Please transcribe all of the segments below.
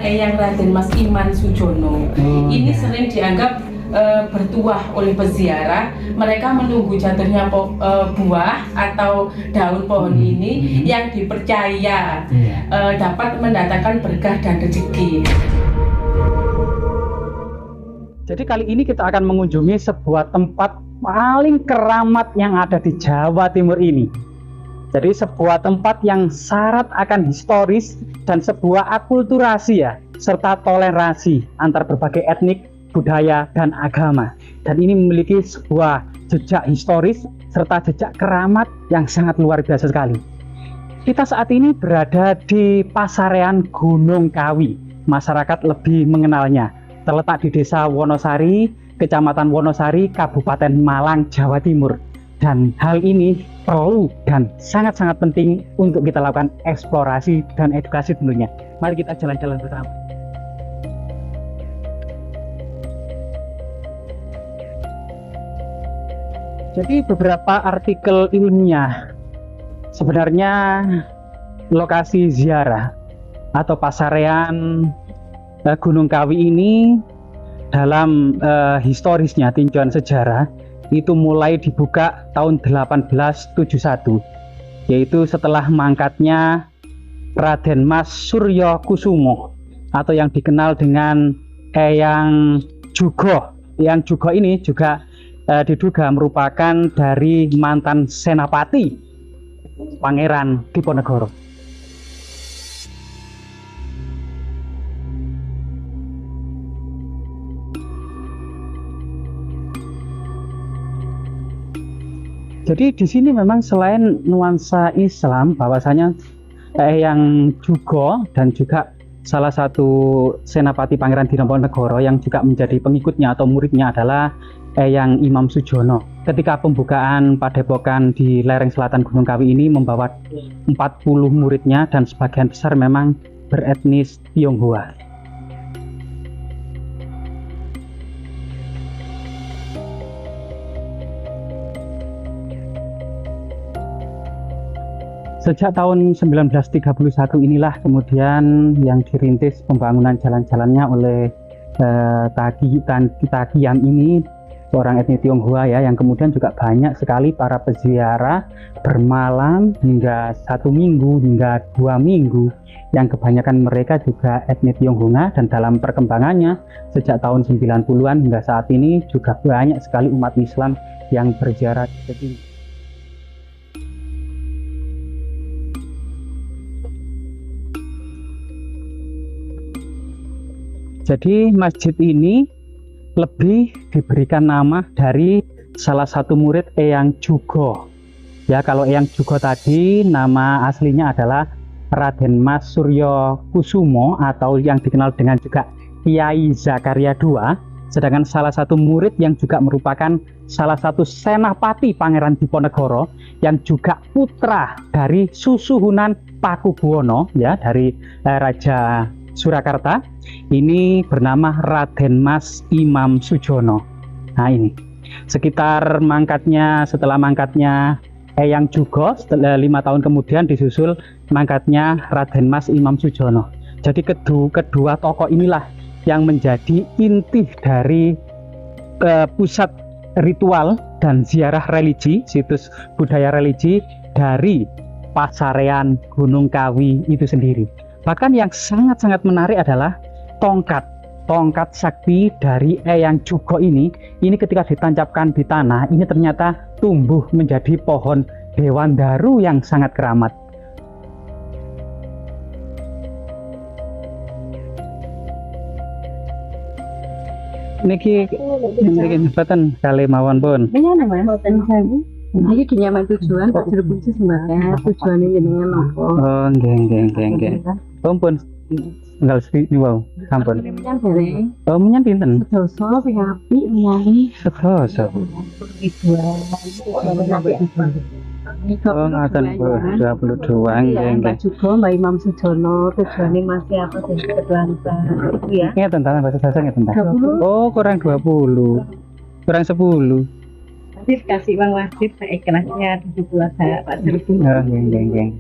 Eyang Raden Mas Iman Sujono. Ini sering dianggap bertuah oleh peziarah. Mereka menunggu jatuhnya buah atau daun pohon ini yang dipercaya dapat mendatangkan berkah dan rezeki. Jadi kali ini kita akan mengunjungi sebuah tempat paling keramat yang ada di Jawa Timur ini. Jadi sebuah tempat yang syarat akan historis dan sebuah akulturasi ya, serta toleransi antar berbagai etnik, budaya, dan agama. Dan ini memiliki sebuah jejak historis serta jejak keramat yang sangat luar biasa sekali. Kita saat ini berada di Pasarean Gunung Kawi. Masyarakat lebih mengenalnya. Terletak di Desa Wonosari, Kecamatan Wonosari, Kabupaten Malang, Jawa Timur. Dan hal ini perlu dan sangat-sangat penting untuk kita lakukan eksplorasi dan edukasi tentunya. Mari kita jalan-jalan bersama. Jadi beberapa artikel ilmiah sebenarnya lokasi ziarah atau Pasarean Gunung Kawi ini dalam historisnya, tinjauan sejarah itu mulai dibuka tahun 1871, yaitu setelah mangkatnya Raden Mas Suryo Kusumo atau yang dikenal dengan Eyang Jugo. Eyang Jugo ini juga diduga merupakan dari mantan senapati Pangeran Diponegoro. Jadi di sini memang selain nuansa Islam, bahwasanya Eyang Jugo dan juga salah satu senapati Pangeran Diponegoro yang juga menjadi pengikutnya atau muridnya adalah Eyang Imam Sujono. Ketika pembukaan padepokan di lereng selatan Gunung Kawi ini membawa 40 muridnya dan sebagian besar memang beretnis Tionghoa. Sejak tahun 1931 inilah kemudian yang dirintis pembangunan jalan-jalannya oleh Takian ini, seorang etnis Tionghoa ya, yang kemudian juga banyak sekali para peziarah bermalam hingga 1 minggu hingga 2 minggu, yang kebanyakan mereka juga etnis Tionghoa. Dan dalam perkembangannya sejak tahun 90-an hingga saat ini juga banyak sekali umat Islam yang berziarah di sini. Jadi masjid ini lebih diberikan nama dari salah satu murid Eyang Jugo. Ya, kalau Eyang Jugo tadi nama aslinya adalah Raden Mas Suryo Kusumo atau yang dikenal dengan juga Kiai Zakaria II. Sedangkan salah satu murid yang juga merupakan salah satu senapati Pangeran Diponegoro yang juga putra dari Susuhunan Pakubuwono ya, dari Raja Surakarta, ini bernama Raden Mas Imam Sujono. Nah ini sekitar setelah mangkatnya Eyang Jugo, setelah 5 tahun kemudian disusul mangkatnya Raden Mas Imam Sujono. Jadi kedua tokoh inilah yang menjadi inti dari pusat ritual dan ziarah religi, situs budaya religi dari Pasarean Gunung Kawi itu sendiri. Bahkan yang sangat-sangat menarik adalah tongkat sakti dari Eyang Jugo ini ketika ditancapkan di tanah, ini ternyata tumbuh menjadi pohon dewandaru yang sangat keramat. Niki mboten kali mawon pun. Iya namanya mboten sabu. Iki dinyaman tujuan Pak Jero khusus Mbak. Tujuane jenengan napa? Oh, nggih. Ampun. Enggal sithik niku, sampun. Oh, menyan pinten? Sedoso ping apik miyane. Sedoso. Oh, ngaten Bu, 22 nggih. Juga Mbak Imam Sujono, tujuane masih apa sing kelantan itu ya. Ngeten ta, bahasa Sasa ngeten ta. Oh, kurang 20. Kurang 10. Wajib kasih uang wajib, ikhlasnya 17 Pak Jero. Oh, nggih.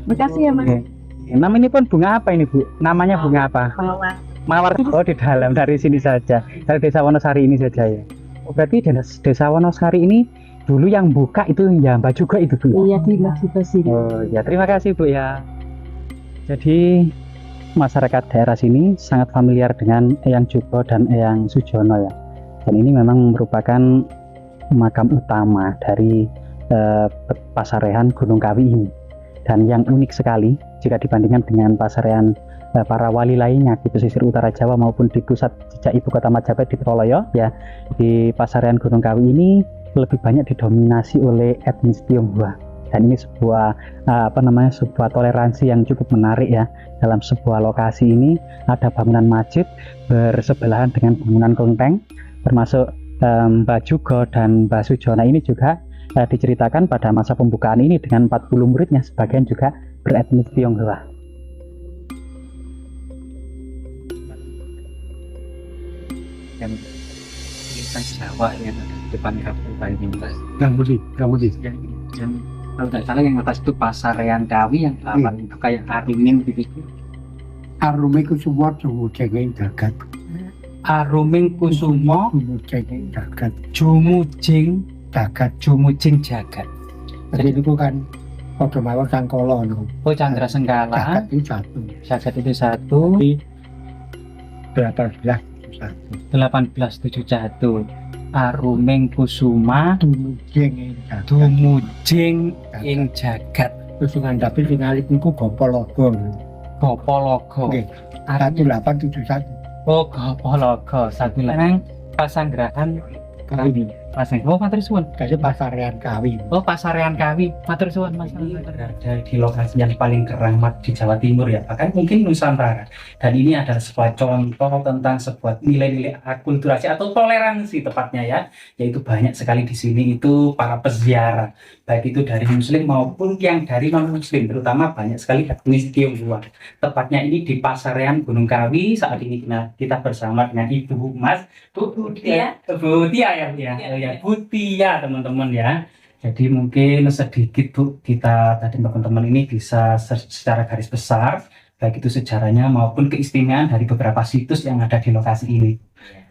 Makasih ya Mas. Nama ini pun bunga apa ini Bu? Namanya bunga apa? Mawar. Mawar. Oh di dalam, dari sini saja, dari Desa Wonosari ini saja ya. Oh, berarti Desa Wonosari ini dulu yang buka itu ya Mbak juga itu Bu? Iya di juga sih. Oh ya, terima kasih Bu ya. Jadi masyarakat daerah sini sangat familiar dengan Eyang Jugo dan Eyang Sujono ya. Dan ini memang merupakan makam utama dari Pasarean Gunung Kawi ini. Dan yang unik sekali jika dibandingkan dengan pasarean para wali lainnya di pesisir utara Jawa maupun di pusat jejak ibu kota Majapahit di Troloyo ya, di Pasarean Gunung Kawi ini lebih banyak didominasi oleh etnis Tionghoa. Dan ini sebuah sebuah toleransi yang cukup menarik ya. Dalam sebuah lokasi ini ada bangunan masjid bersebelahan dengan bangunan kelenteng, termasuk Mbak Jugo dan Mbak Sujono ini juga diceritakan pada masa pembukaan ini dengan 40 muridnya, sebagian juga beretnis Tionghoa. Yang lisan Jawa yang ada di depan kampung ini, Mas. Gambudi. Yang kalau tidak salah yang atas itu Pasarean Kawi, yang bawah itu kayak Aruming gitu. Aruming Kusumo Jumujeng Jagat. Aruming Kusumo Jumujeng Jagat. Jumujeng Jagat. Jumujeng Jagat. Jadi itu kan pada mawar Sangkolo. Oh, Chandra Senggala. Jagat itu satu. Jagat itu satu. 1871. Aruming Kusuma Jumujeng Jagat. Dumujing ing Jagat. Terus ngandhapi sing alit niku Gopologo. Gopologo. Nggih. 1871. Oh, Gopologo. Satu lagi Pasanggrahan Kawi. Oh, matur suwun. Kasih Pasarean Kawi. Oh, Pasarean Kawi. Matur suwun, Mas. Ini berada di lokasi yang paling keramat di Jawa Timur ya, bahkan mungkin Nusantara. Dan ini adalah sebuah contoh tentang sebuah nilai-nilai akulturasi atau toleransi tepatnya ya, yaitu banyak sekali di sini itu para peziarah, baik itu dari Muslim maupun yang dari non-Muslim, terutama banyak sekali etnis Tionghoa. Tepatnya ini di Pasarean Gunung Kawi. Saat ini kita bersama dengan Ibu Humas, Bu Tia ya, Bu Tia teman-teman ya. Jadi mungkin sedikit Bu, kita tadi teman-teman ini bisa secara garis besar baik itu sejarahnya maupun keistimewaan dari beberapa situs yang ada di lokasi ini.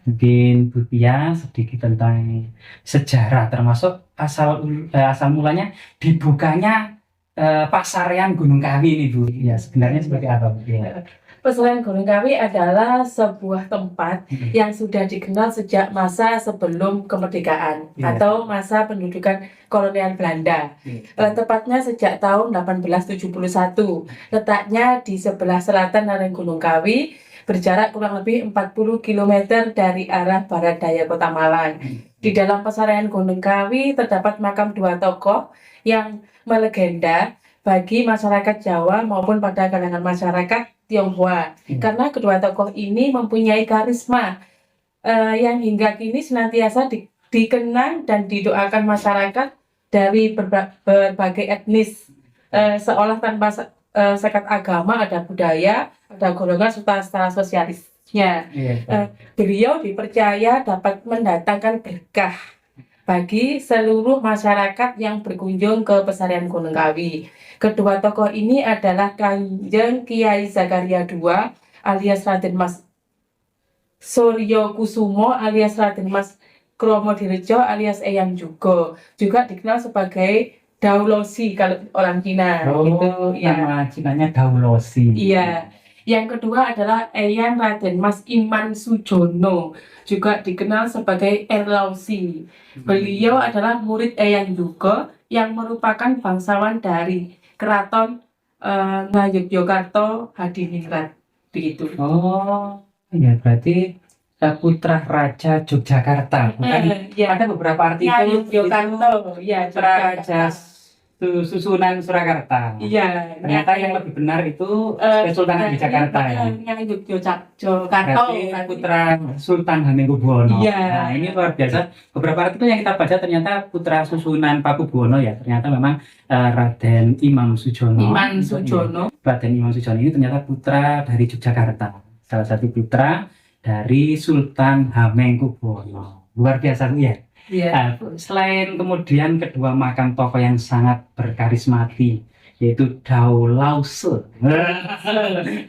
Mungkin Bu Tia sedikit tentang sejarah, termasuk asal mulanya dibukanya Pasarean Gunung Kawi ini Bu. Ya, sebenarnya seperti apa Bu Tia? Pasarean Gunung Kawi adalah sebuah tempat yang sudah dikenal sejak masa sebelum kemerdekaan atau masa pendudukan kolonial Belanda. Tepatnya sejak tahun 1871. Letaknya di sebelah selatan lereng Gunung Kawi, berjarak kurang lebih 40 km dari arah barat daya Kota Malang. Di dalam Pasarean Gunung Kawi terdapat makam dua tokoh yang melegenda bagi masyarakat Jawa maupun pada kalangan masyarakat Tionghoa. Karena kedua tokoh ini mempunyai karisma yang hingga kini senantiasa dikenang dan didoakan masyarakat dari berbagai etnis, seolah tanpa sekat agama, ada budaya, ada golongan serta sosialisnya. Beliau dipercaya dapat mendatangkan berkah bagi seluruh masyarakat yang berkunjung ke Pasarean Gunung Kawi. Kedua tokoh ini adalah Kanjeng Kiai Zakaria II alias Raden Mas Suryo Kusumo alias Raden Mas Kromo Direjo alias Eyang Jugo, juga dikenal sebagai Daulosi kalau orang Cina. Gitu ya. Nama Cinanya Daulosi. Iya. Yang kedua adalah Eyang Raden Mas Iman Sujono, juga dikenal sebagai Erlausi. Beliau adalah murid Eyang Jugo yang merupakan bangsawan dari Keraton Ngayogyakarta Hadiningrat, begitu. Oh, ya berarti putra Raja Yogyakarta. Bukan? Ya. Ada beberapa artikel Yogyakarta, ya, putra Raja Susunan Surakarta. Iya. Ternyata yang lebih benar itu Kesultanan Yogyakarta ya. Yogyakarta. Berarti putra Sultan Hamengkubuwono. Iya. Nah, ini luar biasa. Beberapa artikel yang kita baca ternyata putra susunan Pakubuwono ya. Ternyata memang Raden Imam Sujono. Iman Sujono. Raden Imam Sujono ini ternyata putra dari Yogyakarta. Salah satu putra dari Sultan Hamengkubuwono. Luar biasa Bu ya. Iya. Selain kemudian kedua makam tokoh yang sangat berkarismatik yaitu Dao Lause.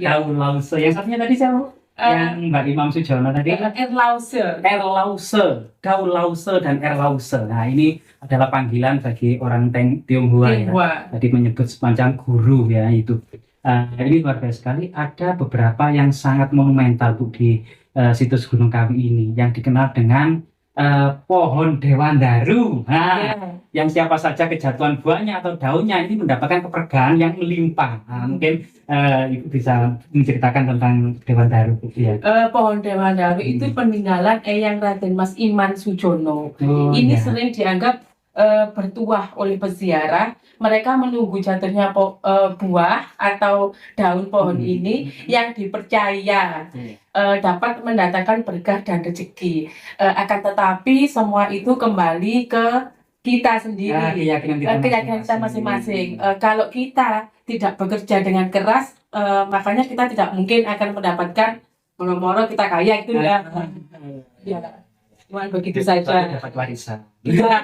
Dao Lause. Yang satunya tadi siapa? Yang Mbak Imam Sujono tadi? Erlause. Erlause, Dao Lause dan Erlause. Nah, ini adalah panggilan bagi orang Tionghoa ya. Tadi menyebut semacam guru ya itu. Ini luar biasa sekali. Ada beberapa yang sangat monumental Bu di situs Gunung Kawi ini yang dikenal dengan pohon Dewandaru. Nah, yang siapa saja kejatuhan buahnya atau daunnya ini mendapatkan keberkahan yang melimpah. Nah, mungkin Ibu bisa menceritakan tentang Dewandaru ya. Pohon Dewandaru itu peninggalan Eyang Raden Mas Iman Sujono. Ini sering dianggap bertuah oleh peziarah. Mereka menunggu jatuhnya buah atau daun pohon ini yang dipercaya dapat mendatangkan berkah dan rezeki. Akan tetapi semua itu kembali ke kita sendiri, keyakinan kita masing-masing. Kalau kita tidak bekerja dengan keras, makanya kita tidak mungkin akan mendapatkan moro-moro kita kaya itu ya. Cuma begitu saja. Dapat warisan. Ya,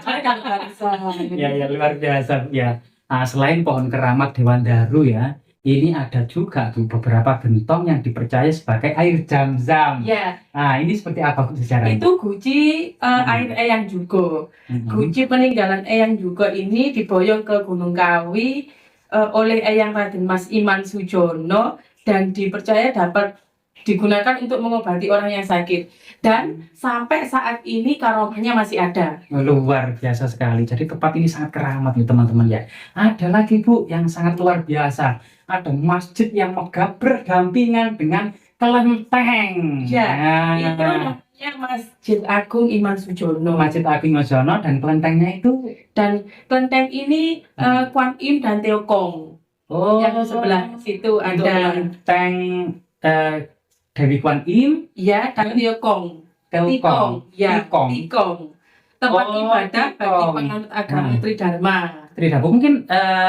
Ya, luar biasa ya. Nah, selain pohon keramat Dewandaru ya, ini ada juga tuh beberapa gentong yang dipercaya sebagai air zam-zam. ya. Nah, ini seperti apa sejarahnya? Itu guci air Eyang Jugo. Guci peninggalan Eyang Jugo ini diboyong ke Gunung Kawi oleh Eyang Raden Mas Iman Sujono dan dipercaya dapat digunakan untuk mengobati orang yang sakit. Dan sampai saat ini karomahnya masih ada. Luar biasa sekali. Jadi tempat ini sangat keramat nih teman-teman ya. Ada lagi Bu yang sangat luar biasa. Ada masjid yang megah berdampingan dengan kelenteng. Ya, Nah, itu namanya Masjid Agung Iman Sujono. Masjid Agung Sujono dan kelentengnya itu Dan kelenteng ini Kwan Im dan Teokong. Yang di sebelah situ untuk ada kelenteng Dewi Kwan Im, ya dan Teokong. Tikong, ya, Tikong. Tempat ibadah bagi Tikong. penganut agama Tridharma. Tridharma. Mungkin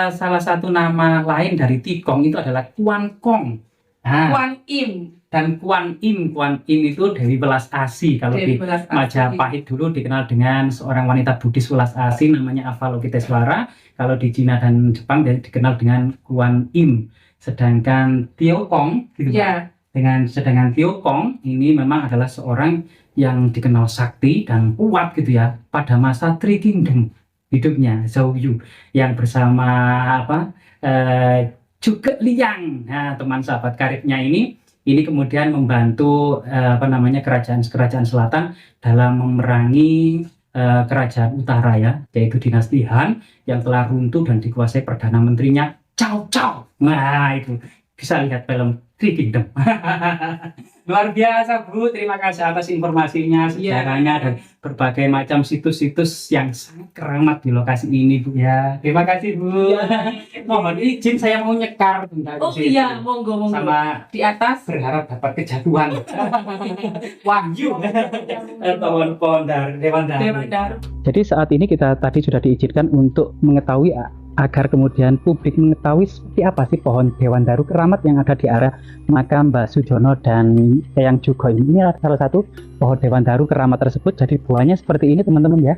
salah satu nama lain dari Tikong itu adalah Kwan Kong. Nah, Kwan Im. dan Kwan Im itu Dewi Welas Asih. Kalau di Dewi Welas Asih. Majapahit dulu dikenal dengan seorang wanita Buddhis Welas Asih namanya Avalokiteswara. Kalau di Cina dan Jepang dia dikenal dengan Kwan Im. Sedangkan Teokong gitu Ya, sedangkan Teokong ini memang adalah seorang yang dikenal sakti dan kuat gitu ya pada masa Three Kingdom hidupnya Zhou Yu yang bersama Zhuge Liang. Nah, teman sahabat karibnya ini kemudian membantu kerajaan selatan dalam memerangi kerajaan utara ya, yaitu dinasti Han yang telah runtuh dan dikuasai perdana menterinya Cao Cao. Nah, itu bisa lihat film Three Kingdom. Luar biasa Bu, terima kasih atas informasinya, sejarahnya dan berbagai macam situs-situs yang sangat keramat di lokasi ini Bu ya. Terima kasih Bu. Mohon izin saya mau nyekar bentar. oh iya, monggo. Sama Di atas. berharap dapat kejatuhan. Wahyu. Pohon Dewandaru. Jadi saat ini kita tadi sudah diizinkan untuk mengetahui agar kemudian publik mengetahui seperti apa sih pohon Dewandaru keramat yang ada di area makam Mbah Sujono dan Eyang Jugo ini. Ini adalah salah satu pohon Dewandaru keramat tersebut. Jadi buahnya seperti ini teman-teman ya.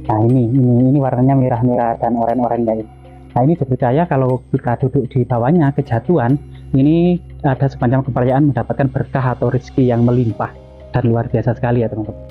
Nah ini warnanya merah-merah dan oranye-oranye. Nah ini dipercaya kalau kita duduk di bawahnya kejatuhan, ini ada semacam kepercayaan mendapatkan berkah atau rezeki yang melimpah dan luar biasa sekali ya teman-teman.